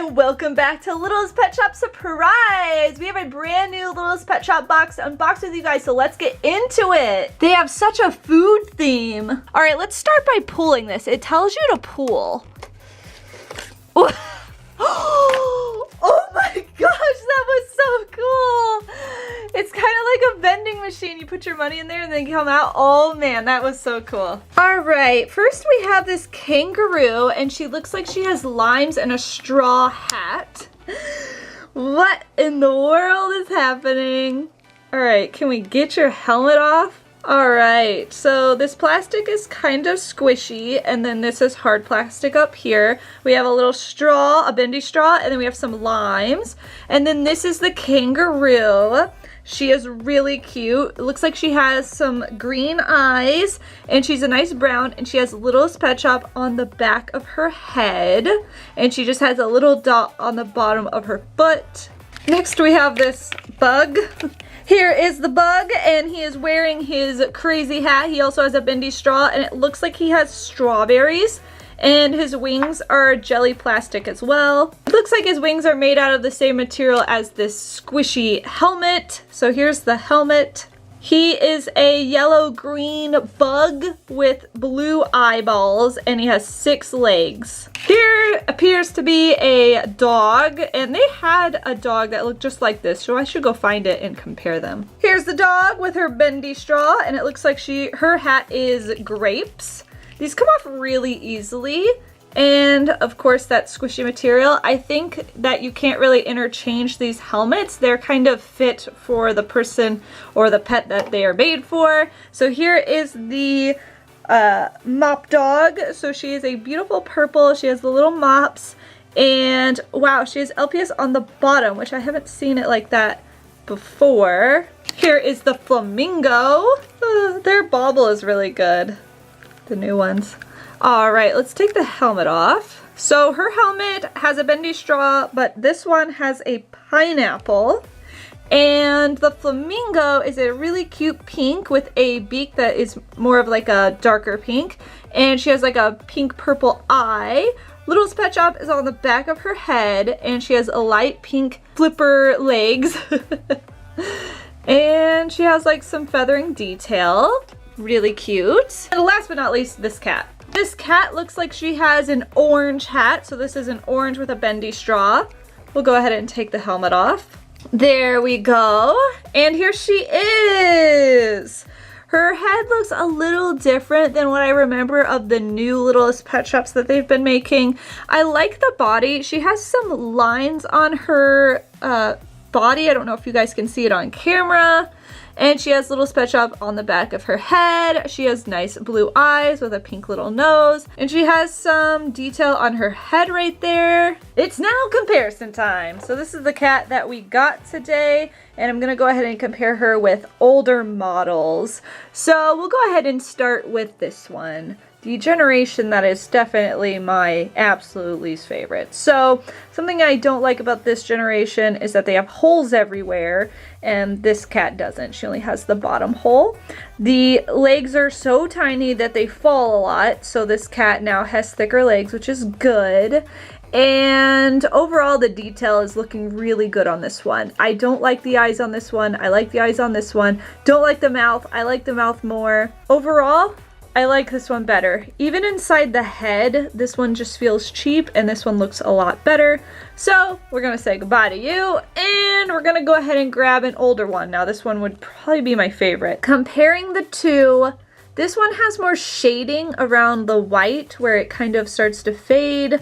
and welcome back to Littlest Pet Shop Surprise! We have a brand new Littlest Pet Shop box to unbox with you guys, so let's get into it! They have such a food theme! Alright, let's start by pulling this. It tells you to pull. Oh my gosh, that was so cool! It's kind of like a vending machine. You put your money in there and then come out. Oh man, that was so cool. Alright, first we have this kangaroo, and she looks like she has limes and a straw hat. What in the world is happening? Alright, can we get your helmet off? Alright, so this plastic is kind of squishy, and then this is hard plastic up here. We have a little straw, a bendy straw, and then we have some limes. And then this is the kangaroo. She is really cute. It looks like she has some green eyes, and she's a nice brown, and she has Littlest Pet Shop on the back of her head. And she just has a little dot on the bottom of her foot. Next we have this bug. Here is the bug, and he is wearing his crazy hat. He also has a bendy straw, and it looks like he has strawberries, and his wings are jelly plastic as well. It looks like his wings are made out of the same material as this squishy helmet. So here's the helmet. He is a yellow-green bug with blue eyeballs, and he has 6 legs. Here appears to be a dog, and they had a dog that looked just like this, so I should go find it and compare them. Here's the dog with her bendy straw, and it looks like her hat is grapes. These come off really easily. And of course that squishy material. I think that you can't really interchange these helmets. They're kind of fit for the person or the pet that they are made for. So here is the mop dog. So she is a beautiful purple. She has the little mops. And wow, she has LPS on the bottom, which I haven't seen it like that before. Here is the flamingo. Their bauble is really good. The new ones. Alright, let's take the helmet off. So her helmet has a bendy straw, but this one has a pineapple. And the flamingo is a really cute pink with a beak that is more of like a darker pink. And she has like a pink purple eye. Littlest Pet Shop is on the back of her head, and she has a light pink flipper legs. And she has like some feathering detail. Really cute. And last but not least, this cat. This cat looks like she has an orange hat. So this is an orange with a bendy straw. We'll go ahead and take the helmet off. There we go. And here she is. Her head looks a little different than what I remember of the new Littlest Pet Shops that they've been making. I like the body. She has some lines on her body. I don't know if you guys can see it on camera. And she has Littlest Pet Shop on the back of her head. She has nice blue eyes with a pink little nose. And she has some detail on her head right there. It's now comparison time. So this is the cat that we got today. And I'm going to go ahead and compare her with older models. So we'll go ahead and start with this one. The generation that is definitely my absolute least favorite. So something I don't like about this generation is that they have holes everywhere, and this cat doesn't. She only has the bottom hole. The legs are so tiny that they fall a lot, so this cat now has thicker legs, which is good. And overall the detail is looking really good on this one. I don't like the eyes on this one. I like the eyes on this one. Don't like the mouth. I like the mouth more. Overall, I like this one better. Even inside the head, this one just feels cheap, and this one looks a lot better. So we're gonna say goodbye to you, and we're gonna go ahead and grab an older one. Now this one would probably be my favorite. Comparing the two, this one has more shading around the white where it kind of starts to fade.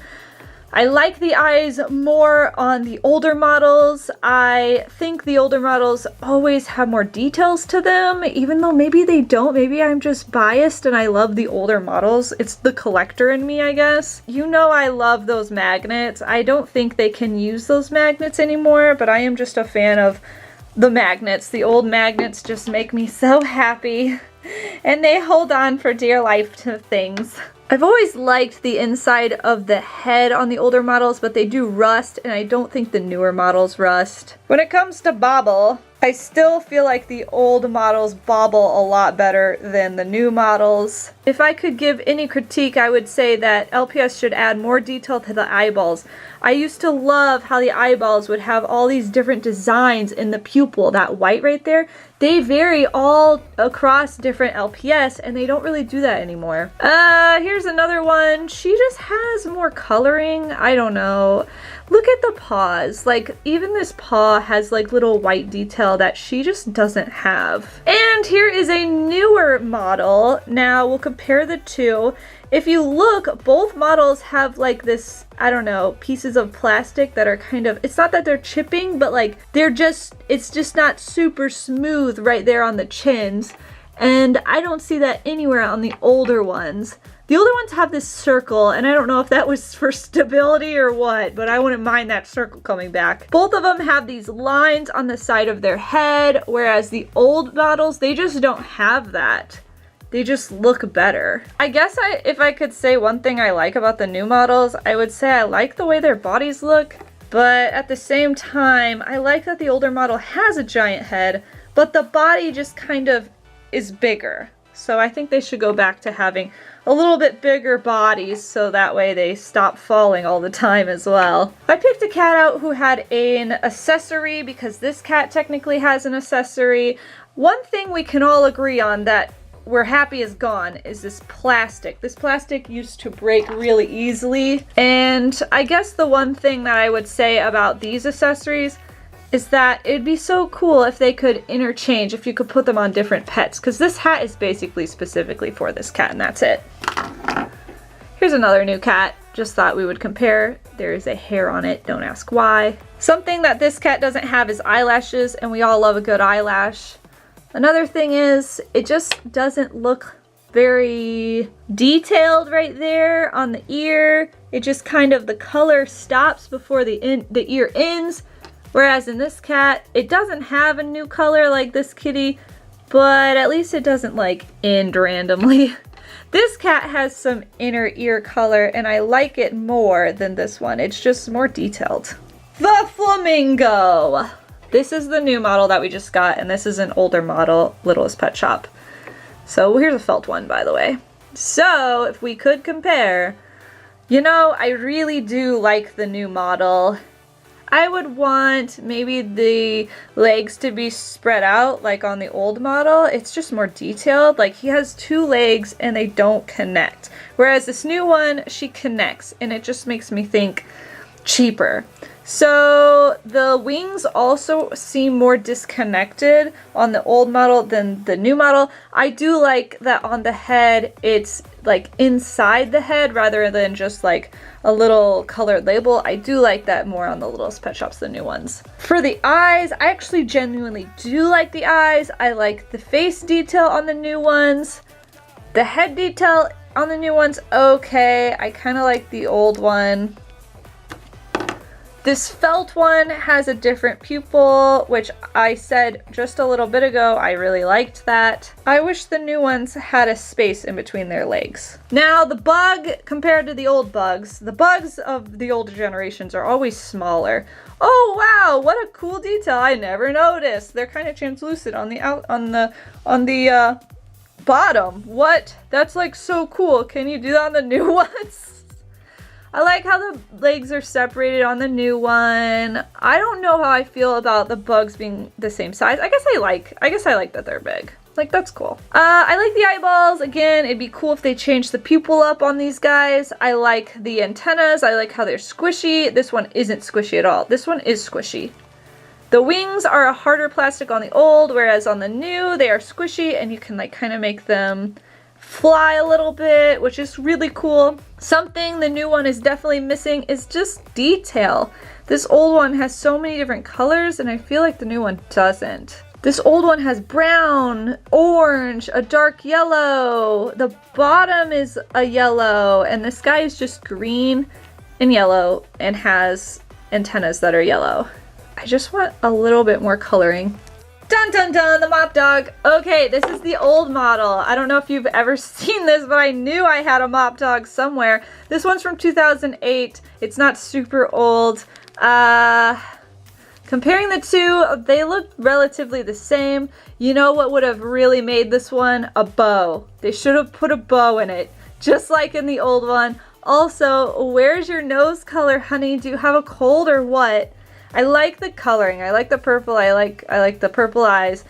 I like the eyes more on the older models. I think the older models always have more details to them, even though maybe they don't. Maybe I'm just biased and I love the older models. It's the collector in me, I guess. You know I love those magnets. I don't think they can use those magnets anymore, but I am just a fan of the magnets. The old magnets just make me so happy, and they hold on for dear life to things. I've always liked the inside of the head on the older models, but they do rust, and I don't think the newer models rust. When it comes to bobble, I still feel like the old models bobble a lot better than the new models. If I could give any critique, I would say that LPS should add more detail to the eyeballs. I used to love how the eyeballs would have all these different designs in the pupil, that white right there. They vary all across different LPS, and they don't really do that anymore. Here's another one. She just has more coloring. I don't know. Look at the paws. Like, even this paw has like little white detail that she just doesn't have. And here is a newer model. Now we'll compare the two. If you look, both models have like this, I don't know, pieces of plastic that are kind of, it's not that they're chipping, but like it's just not super smooth right there on the chins. And I don't see that anywhere on the older ones. The older ones have this circle, and I don't know if that was for stability or what, but I wouldn't mind that circle coming back. Both of them have these lines on the side of their head, whereas the old models, they just don't have that. They just look better. I guess if I could say one thing I like about the new models, I would say I like the way their bodies look, but at the same time, I like that the older model has a giant head, but the body just kind of is bigger. So I think they should go back to having a little bit bigger bodies so that way they stop falling all the time as well. I picked a cat out who had an accessory because this cat technically has an accessory. One thing we can all agree on that we're happy is gone is this plastic. This plastic used to break really easily. And I guess the one thing that I would say about these accessories is that it'd be so cool if they could interchange, if you could put them on different pets, because this hat is basically specifically for this cat and that's it. Here's another new cat. Just thought we would compare. There is a hair on it, don't ask why. Something that this cat doesn't have is eyelashes, and we all love a good eyelash. Another thing is, it just doesn't look very detailed right there on the ear. It just kind of, the color stops before the ear ends. Whereas in this cat, it doesn't have a new color like this kitty, but at least it doesn't like end randomly. This cat has some inner ear color and I like it more than this one. It's just more detailed. The Flamingo. This is the new model that we just got, and this is an older model, Littlest Pet Shop. So here's a felt one, by the way. So if we could compare, you know, I really do like the new model. I would want maybe the legs to be spread out like on the old model. It's just more detailed. Like, he has two legs and they don't connect. Whereas this new one, she connects, and it just makes me think cheaper. So the wings also seem more disconnected on the old model than the new model. I do like that on the head, it's like inside the head rather than just like a little colored label. I do like that more on the Littlest Pet Shops, the new ones. For the eyes, I actually genuinely do like the eyes. I like the face detail on the new ones. The head detail on the new ones, okay. I kind of like the old one. This felt one has a different pupil, which I said just a little bit ago, I really liked that. I wish the new ones had a space in between their legs. Now the bug, compared to the old bugs, the bugs of the older generations are always smaller. Oh wow, what a cool detail, I never noticed. They're kind of translucent on the bottom. What? That's like so cool. Can you do that on the new ones? I like how the legs are separated on the new one. I don't know how I feel about the bugs being the same size. I guess I like that they're big. Like, that's cool. I like the eyeballs. Again, it'd be cool if they changed the pupil up on these guys. I like the antennas. I like how they're squishy. This one isn't squishy at all. This one is squishy. The wings are a harder plastic on the old, whereas on the new, they are squishy and you can like kind of make them fly a little bit, which is really cool. Something the new one is definitely missing is just detail. This old one has so many different colors and I feel like the new one doesn't. This old one has brown, orange, a dark yellow. The bottom is a yellow and the sky is just green and yellow and has antennas that are yellow. I just want a little bit more coloring. Dun dun dun, the mop dog. Okay, this is the old model. I don't know if you've ever seen this, but I knew I had a mop dog somewhere. This one's from 2008. It's not super old. Comparing the two, they look relatively the same. You know what would have really made this one? A bow. They should have put a bow in it, just like in the old one. Also, where's your nose color, honey? Do you have a cold or what? I like the coloring. I like the purple. I like the purple eyes.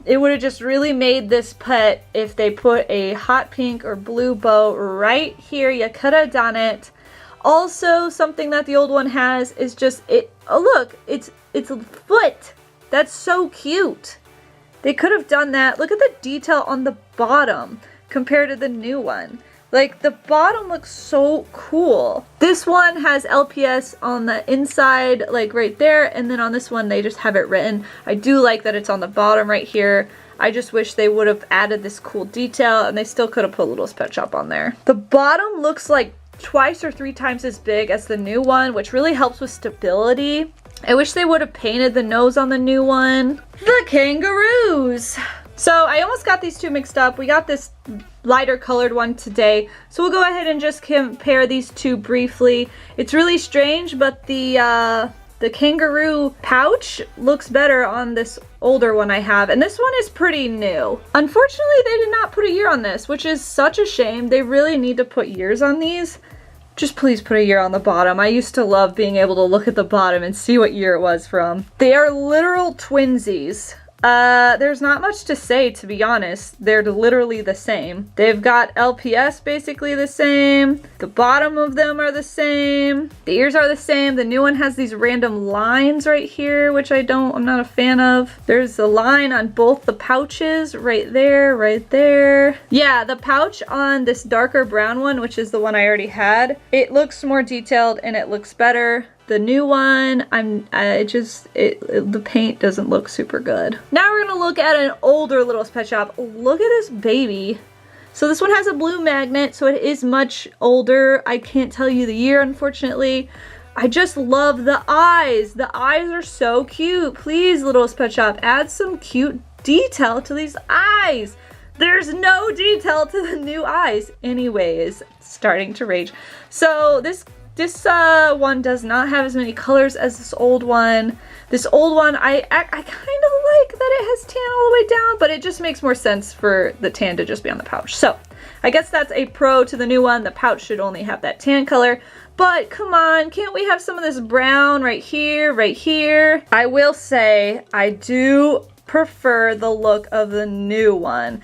It would have just really made this pet if they put a hot pink or blue bow right here. You could have done it. Also, something that the old one has is just it. Oh look, it's a foot. That's so cute. They could have done that. Look at the detail on the bottom compared to the new one. Like, the bottom looks so cool. This one has LPS on the inside, like right there, and then on this one they just have it written. I do like that it's on the bottom right here. I just wish they would have added this cool detail, and they still could have put Littlest Pet Shop on there. The bottom looks like twice or 3 times as big as the new one, which really helps with stability. I wish they would have painted the nose on the new one. The kangaroos. So I almost got these two mixed up. We got this lighter colored one today. So we'll go ahead and just compare these two briefly. It's really strange, but the kangaroo pouch looks better on this older one I have. And this one is pretty new. Unfortunately, they did not put a year on this, which is such a shame. They really need to put years on these. Just please put a year on the bottom. I used to love being able to look at the bottom and see what year it was from. They are literal twinsies. There's not much to say, to be honest. They're literally the same. They've got LPS basically the same. The bottom of them are the same. The ears are the same. The new one has these random lines right here, which I'm not a fan of. There's a line on both the pouches right there, right there. Yeah, the pouch on this darker brown one, which is the one I already had, it looks more detailed and it looks better. The new one, the paint doesn't look super good. Now we're gonna look at an older Littlest Pet Shop. Look at this baby. So this one has a blue magnet, so it is much older. I can't tell you the year, unfortunately. I just love the eyes. The eyes are so cute. Please, Littlest Pet Shop, add some cute detail to these eyes. There's no detail to the new eyes. Anyways, starting to rage. So this one does not have as many colors as this old one. This old one, I kind of like that it has tan all the way down, but it just makes more sense for the tan to just be on the pouch. So I guess that's a pro to the new one. The pouch should only have that tan color. But come on, can't we have some of this brown right here, right here? I will say I do prefer the look of the new one.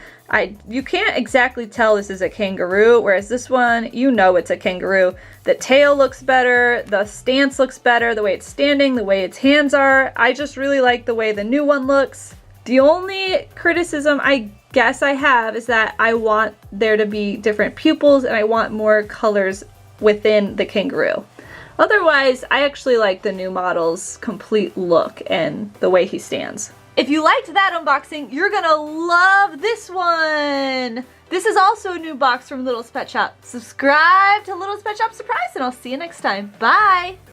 You can't exactly tell this is a kangaroo, whereas this one, you know it's a kangaroo. The tail looks better, the stance looks better, the way it's standing, the way its hands are. I just really like the way the new one looks. The only criticism I guess I have is that I want there to be different pupils and I want more colors within the kangaroo. Otherwise, I actually like the new model's complete look and the way he stands. If you liked that unboxing, you're gonna love this one! This is also a new box from Littlest Pet Shop. Subscribe to Littlest Pet Shop Surprise and I'll see you next time. Bye!